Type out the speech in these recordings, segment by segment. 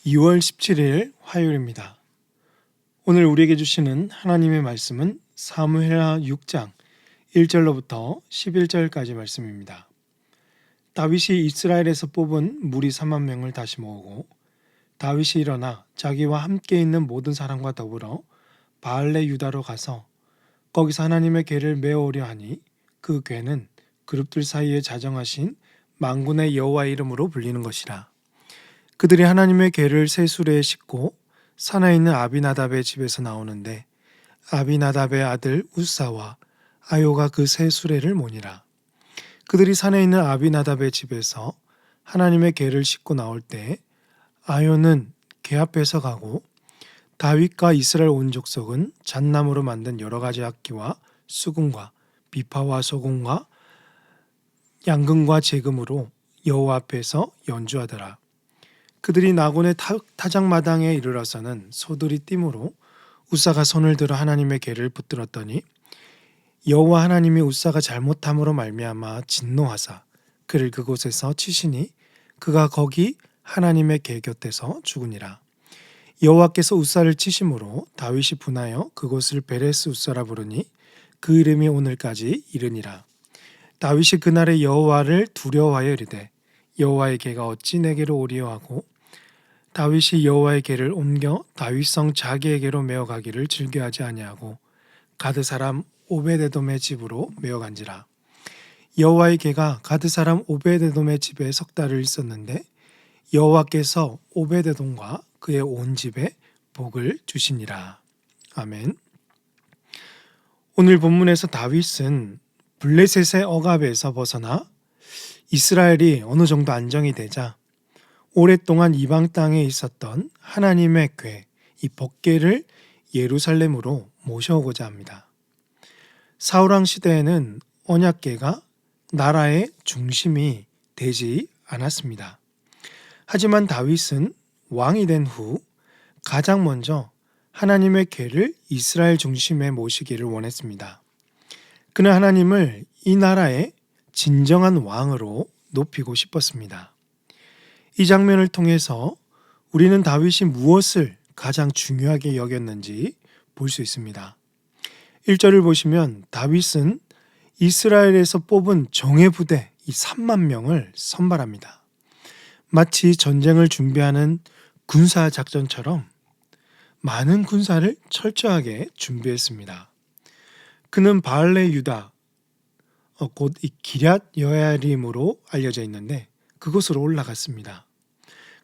2월 17일 화요일입니다. 오늘 우리에게 주시는 하나님의 말씀은 사무엘하 6장 1절로부터 11절까지 말씀입니다. 다윗이 이스라엘에서 뽑은 무리 3만 명을 다시 모으고 다윗이 일어나 자기와 함께 있는 모든 사람과 더불어 바알레 유다로 가서 거기서 하나님의 궤를 메어오려 하니 그 궤는 그룹들 사이에 자정하신 만군의 여호와 이름으로 불리는 것이라. 그들이 하나님의 궤를 새 수레에 싣고 산에 있는 아비나답의 집에서 나오는데 아비나답의 아들 우사와 아요가 그 새 수레를 모니라. 그들이 산에 있는 아비나답의 집에서 하나님의 궤를 싣고 나올 때 아요는 궤 앞에서 가고 다윗과 이스라엘 온 족속은 잣나무로 만든 여러 가지 악기와 수금과 비파와 소금과 양금과 제금으로 여호와 앞에서 연주하더라. 그들이 나곤의 타작마당에 이르러서는 소들이 띠므로 우사가 손을 들어 하나님의 궤를 붙들었더니 여호와 하나님이 우사가 잘못함으로 말미암아 진노하사 그를 그곳에서 치시니 그가 거기 하나님의 궤 곁에서 죽으니라. 여호와께서 우사를 치심으로 다윗이 분하여 그곳을 베레스 우사라 부르니 그 이름이 오늘까지 이르니라. 다윗이 그날에 여호와를 두려워하여 이르되 여호와의 궤가 어찌 내게로 오리요 하고 다윗이 여호와의 궤를 옮겨 다윗성 자기에게로 메어가기를 즐겨하지 아니하고 가드 사람 오베데돔의 집으로 메어간지라. 여호와의 궤가 가드 사람 오베데돔의 집에 석 달을 있었는데 여호와께서 오베데돔과 그의 온 집에 복을 주시니라. 아멘. 오늘 본문에서 다윗은 블레셋의 억압에서 벗어나 이스라엘이 어느 정도 안정이 되자 오랫동안 이방 땅에 있었던 하나님의 궤, 이 법궤를 예루살렘으로 모셔오고자 합니다. 사울왕 시대에는 언약궤가 나라의 중심이 되지 않았습니다. 하지만 다윗은 왕이 된 후 가장 먼저 하나님의 궤를 이스라엘 중심에 모시기를 원했습니다. 그는 하나님을 이 나라의 진정한 왕으로 높이고 싶었습니다. 이 장면을 통해서 우리는 다윗이 무엇을 가장 중요하게 여겼는지 볼 수 있습니다. 1절을 보시면 다윗은 이스라엘에서 뽑은 정예 부대 이 3만 명을 선발합니다. 마치 전쟁을 준비하는 군사 작전처럼 많은 군사를 철저하게 준비했습니다. 그는 바알레 유다, 곧 기럇 여야림으로 알려져 있는데 그곳으로 올라갔습니다.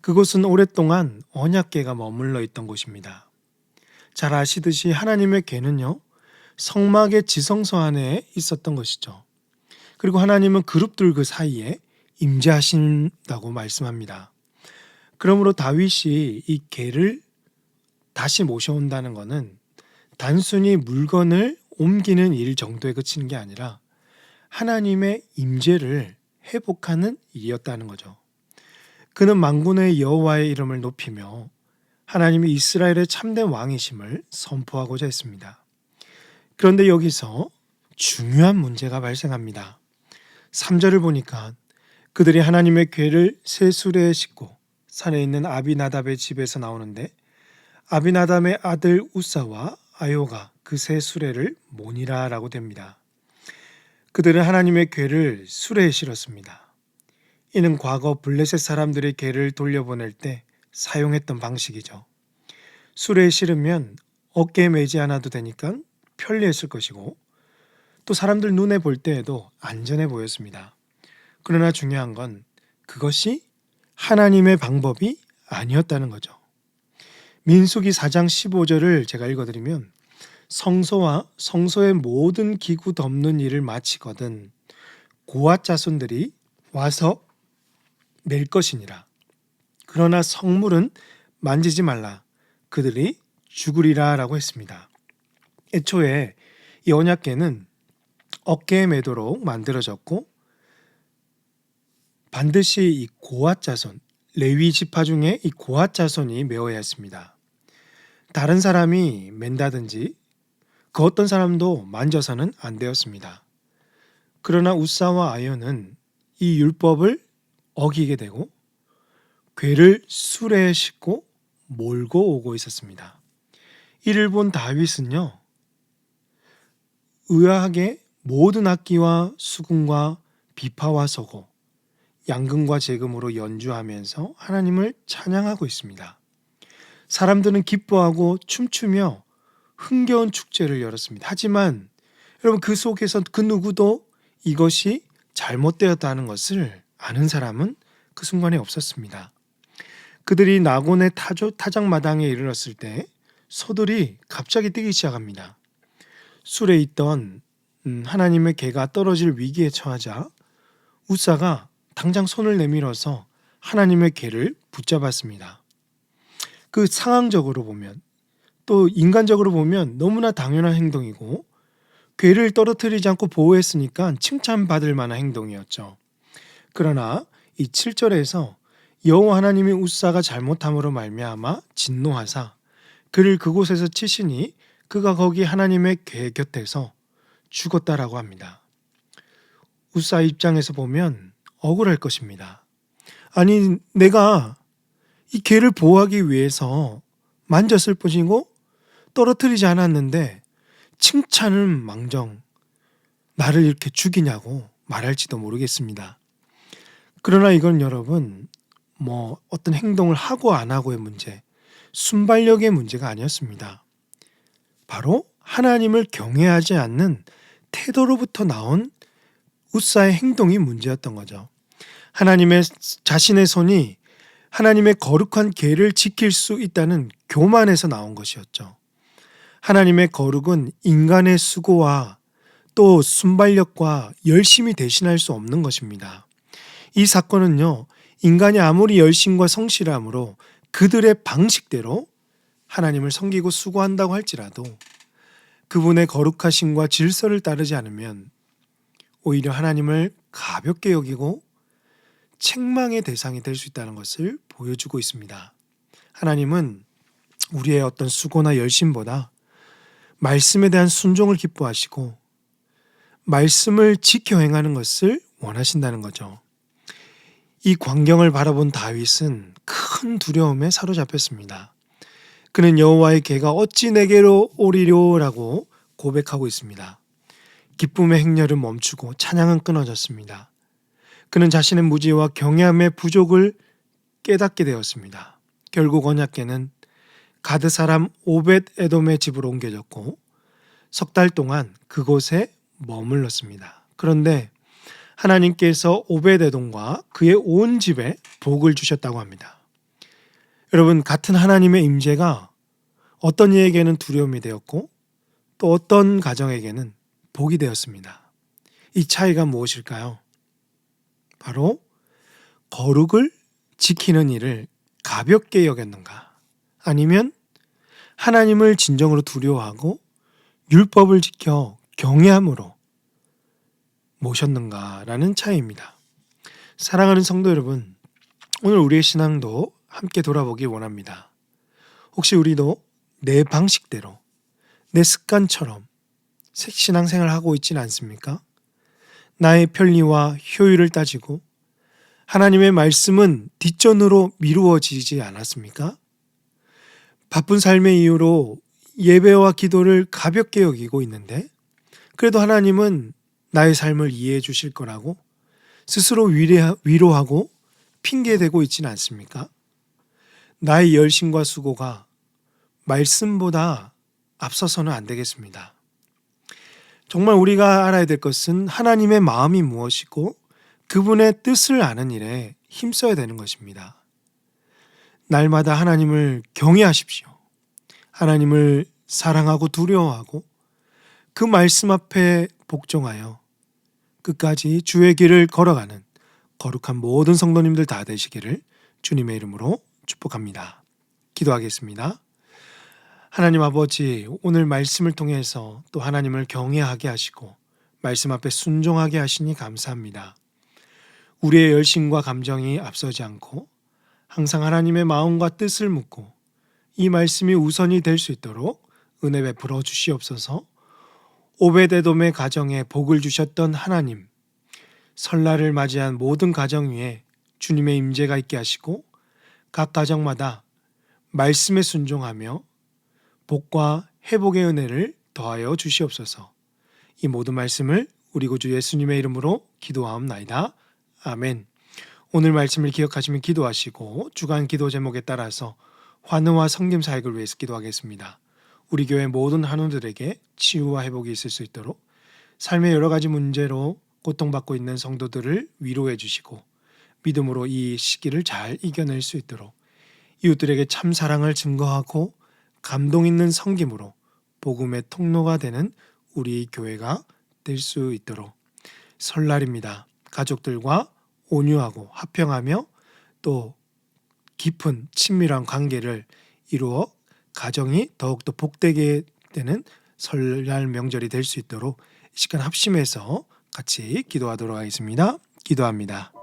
그곳은 오랫동안 언약궤가 머물러 있던 곳입니다. 잘 아시듯이 하나님의 궤는요, 성막의 지성소 안에 있었던 것이죠. 그리고 하나님은 그룹들 그 사이에 임재하신다고 말씀합니다. 그러므로 다윗이 이 궤를 다시 모셔온다는 것은 단순히 물건을 옮기는 일 정도에 그치는 게 아니라 하나님의 임재를 회복하는 일이었다는 거죠. 그는 만군의 여호와의 이름을 높이며 하나님이 이스라엘의 참된 왕이심을 선포하고자 했습니다. 그런데 여기서 중요한 문제가 발생합니다. 3절을 보니까 그들이 하나님의 궤를 새 수레에 싣고 산에 있는 아비나답의 집에서 나오는데 아비나답의 아들 우사와 아요가 그 새 수레를 모니라 라고 됩니다. 그들은 하나님의 궤를 수레에 실었습니다. 이는 과거 블레셋 사람들의 궤를 돌려보낼 때 사용했던 방식이죠. 수레에 실으면 어깨에 매지 않아도 되니까 편리했을 것이고 또 사람들 눈에 볼 때에도 안전해 보였습니다. 그러나 중요한 건 그것이 하나님의 방법이 아니었다는 거죠. 민수기 4장 15절을 제가 읽어드리면 성소와 성소의 모든 기구 덮는 일을 마치거든 고앗 자손들이 와서 낼 것이니라. 그러나 성물은 만지지 말라. 그들이 죽으리라 라고 했습니다. 애초에 이 언약궤는 어깨에 매도록 만들어졌고 반드시 이 고앗 자손, 레위 지파 중에 이 고앗 자손이 메어야 했습니다. 다른 사람이 맨다든지 그 어떤 사람도 만져서는 안 되었습니다. 그러나 우사와 아요는 이 율법을 어기게 되고 궤를 수레에 싣고 몰고 오고 있었습니다. 이를 본 다윗은요, 의아하게 모든 악기와 수금과 비파와 서고 양금과 재금으로 연주하면서 하나님을 찬양하고 있습니다. 사람들은 기뻐하고 춤추며 흥겨운 축제를 열었습니다. 하지만 여러분, 그 속에서 그 누구도 이것이 잘못되었다는 것을 아는 사람은 그 순간에 없었습니다. 그들이 나곤의 타작마당에 이르렀을 때 소들이 갑자기 뛰기 시작합니다. 술에 있던 하나님의 개가 떨어질 위기에 처하자 우사가 당장 손을 내밀어서 하나님의 개를 붙잡았습니다. 그 상황적으로 보면, 또 인간적으로 보면 너무나 당연한 행동이고, 괴를 떨어뜨리지 않고 보호했으니까 칭찬받을 만한 행동이었죠. 그러나 이 7절에서 여호와 하나님이 우사가 잘못함으로 말미암아 진노하사 그를 그곳에서 치시니 그가 거기 하나님의 궤 곁에서 죽었다라고 합니다. 우사 입장에서 보면 억울할 것입니다. 아니, 내가 이 궤를 보호하기 위해서 만졌을 뿐이고 떨어뜨리지 않았는데 칭찬을 망정 나를 이렇게 죽이냐고 말할지도 모르겠습니다. 그러나 이건 여러분, 어떤 행동을 하고 안 하고의 문제, 순발력의 문제가 아니었습니다. 바로 하나님을 경외하지 않는 태도로부터 나온 우사의 행동이 문제였던 거죠. 자신의 손이 하나님의 거룩한 궤를 지킬 수 있다는 교만에서 나온 것이었죠. 하나님의 거룩은 인간의 수고와 또 순발력과 열심히 대신할 수 없는 것입니다. 이 사건은요, 인간이 아무리 열심과 성실함으로 그들의 방식대로 하나님을 섬기고 수고한다고 할지라도 그분의 거룩하심과 질서를 따르지 않으면 오히려 하나님을 가볍게 여기고 책망의 대상이 될 수 있다는 것을 보여주고 있습니다. 하나님은 우리의 어떤 수고나 열심보다 말씀에 대한 순종을 기뻐하시고 말씀을 지켜 행하는 것을 원하신다는 거죠. 이 광경을 바라본 다윗은 큰 두려움에 사로잡혔습니다. 그는 여호와의 궤가 어찌 내게로 오리료라고 고백하고 있습니다. 기쁨의 행렬은 멈추고 찬양은 끊어졌습니다. 그는 자신의 무지와 경외함의 부족을 깨닫게 되었습니다. 결국 언약궤는 가드 사람 오벳 에돔의 집으로 옮겨졌고 석 달 동안 그곳에 머물렀습니다. 그런데 하나님께서 오벳 에돔과 그의 온 집에 복을 주셨다고 합니다. 여러분, 같은 하나님의 임재가 어떤 이에게는 두려움이 되었고 또 어떤 가정에게는 복이 되었습니다. 이 차이가 무엇일까요? 바로 거룩을 지키는 일을 가볍게 여겼는가, 아니면 하나님을 진정으로 두려워하고 율법을 지켜 경외함으로 모셨는가라는 차이입니다. 사랑하는 성도 여러분, 오늘 우리의 신앙도 함께 돌아보기 원합니다. 혹시 우리도 내 방식대로, 내 습관처럼 신앙생활을 하고 있지는 않습니까? 나의 편리와 효율을 따지고 하나님의 말씀은 뒷전으로 미루어지지 않았습니까? 바쁜 삶의 이유로 예배와 기도를 가볍게 여기고 있는데 그래도 하나님은 나의 삶을 이해해 주실 거라고 스스로 위로하고 핑계대고 있지는 않습니까? 나의 열심과 수고가 말씀보다 앞서서는 안 되겠습니다. 정말 우리가 알아야 될 것은 하나님의 마음이 무엇이고 그분의 뜻을 아는 일에 힘써야 되는 것입니다. 날마다 하나님을 경외하십시오. 하나님을 사랑하고 두려워하고 그 말씀 앞에 복종하여 끝까지 주의 길을 걸어가는 거룩한 모든 성도님들 다 되시기를 주님의 이름으로 축복합니다. 기도하겠습니다. 하나님 아버지, 오늘 말씀을 통해서 또 하나님을 경외하게 하시고 말씀 앞에 순종하게 하시니 감사합니다. 우리의 열심과 감정이 앞서지 않고 항상 하나님의 마음과 뜻을 묻고 이 말씀이 우선이 될 수 있도록 은혜 베풀어 주시옵소서. 오벳에돔의 가정에 복을 주셨던 하나님, 설날을 맞이한 모든 가정 위에 주님의 임재가 있게 하시고 각 가정마다 말씀에 순종하며 복과 회복의 은혜를 더하여 주시옵소서. 이 모든 말씀을 우리 구주 예수님의 이름으로 기도하옵나이다. 아멘. 오늘 말씀을 기억하시면 기도하시고 주간 기도 제목에 따라서 환우와 성김 사역을 위해서 기도하겠습니다. 우리 교회 모든 한우들에게 치유와 회복이 있을 수 있도록 삶의 여러 가지 문제로 고통받고 있는 성도들을 위로해 주시고 믿음으로 이 시기를 잘 이겨낼 수 있도록 이웃들에게 참 사랑을 증거하고 감동 있는 섬김으로 복음의 통로가 되는 우리 교회가 될 수 있도록 설날입니다. 가족들과 온유하고 화평하며 또 깊은 친밀한 관계를 이루어 가정이 더욱더 복되게 되는 설날 명절이 될 수 있도록 이 시간 합심해서 같이 기도하도록 하겠습니다. 기도합니다.